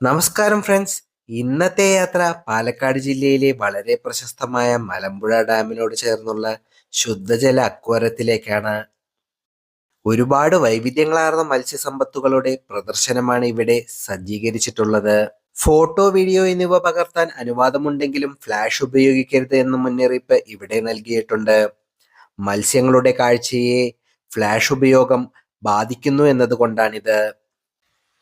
നമസ്കാരം ഫ്രണ്ട്സ്. ഇന്നത്തെ യാത്ര പാലക്കാട് ജില്ലയിലെ വളരെ പ്രശസ്തമായ മലമ്പുഴ ഡാമിനോട് ചേർന്നുള്ള ശുദ്ധജല അക്വാറിയത്തിലേക്കാണ്. ഒരുപാട് വൈവിധ്യങ്ങളാർന്ന മത്സ്യസമ്പത്തുകളുടെ പ്രദർശനമാണ് ഇവിടെ സജ്ജീകരിച്ചിട്ടുള്ളത്. ഫോട്ടോ, വീഡിയോ എന്നിവ പകർത്താൻ അനുവാദമുണ്ടെങ്കിലും ഫ്ലാഷ് ഉപയോഗിക്കരുത് എന്ന മുന്നറിയിപ്പ് ഇവിടെ നൽകിയിട്ടുണ്ട്. മത്സ്യങ്ങളുടെ കാഴ്ചയെ ഫ്ലാഷ് ഉപയോഗം ബാധിക്കുന്നു എന്നതുകൊണ്ടാണിത്.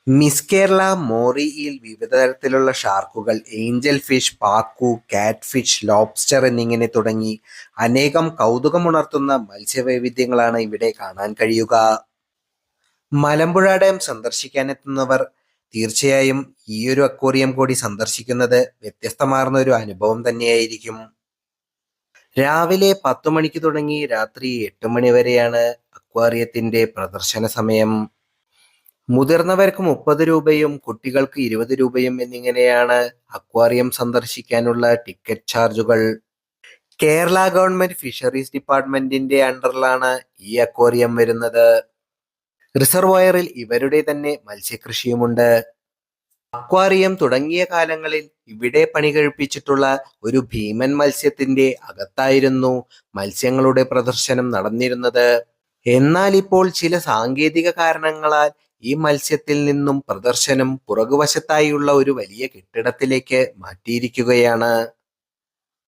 മിസ് കേരള, മോറിയിൽ വിവിധ തരത്തിലുള്ള ഷാർക്കുകൾ, ഏഞ്ചൽ ഫിഷ്, പാക്കു, കാറ്റ് ഫിഷ്, ലോബ്സ്റ്റർ എന്നിങ്ങനെ തുടങ്ങി അനേകം കൗതുകമുണർത്തുന്ന മത്സ്യവൈവിധ്യങ്ങളാണ് ഇവിടെ കാണാൻ കഴിയുക. മലമ്പുഴ ഡാം സന്ദർശിക്കാനെത്തുന്നവർ തീർച്ചയായും ഈയൊരു അക്വേറിയം കൂടി സന്ദർശിക്കുന്നത് വ്യത്യസ്തമാർന്ന ഒരു അനുഭവം തന്നെയായിരിക്കും. രാവിലെ 10 മണിക്ക് തുടങ്ങി രാത്രി 8 മണി വരെയാണ് അക്വേറിയത്തിന്റെ പ്രദർശന സമയം. മുതിർന്നവർക്ക് 30 രൂപയും കുട്ടികൾക്ക് 20 രൂപയും എന്നിങ്ങനെയാണ് അക്വാറിയം സന്ദർശിക്കാനുള്ള ടിക്കറ്റ് ചാർജുകൾ. കേരള ഗവൺമെന്റ് ഫിഷറീസ് ഡിപ്പാർട്ട്മെന്റിന്റെ അണ്ടറിലാണ് ഈ അക്വാറിയം വരുന്നത്. റിസർവോയറിൽ ഇവരുടെ തന്നെ മത്സ്യകൃഷിയുമുണ്ട്. അക്വാറിയം തുടങ്ങിയ കാലങ്ങളിൽ ഇവിടെ പണി കഴിപ്പിച്ചിട്ടുള്ള ഒരു ഭീമൻ മത്സ്യത്തിന്റെ അകത്തായിരുന്നു മത്സ്യങ്ങളുടെ പ്രദർശനം നടന്നിരുന്നത്. എന്നാൽ ഇപ്പോൾ ചില സാങ്കേതിക കാരണങ്ങളാൽ ഈ മത്സ്യത്തിൽ നിന്നും പ്രദർശനം പുറകുവശത്തായുള്ള ഒരു വലിയ കെട്ടിടത്തിലേക്ക് മാറ്റിയിരിക്കുകയാണ്.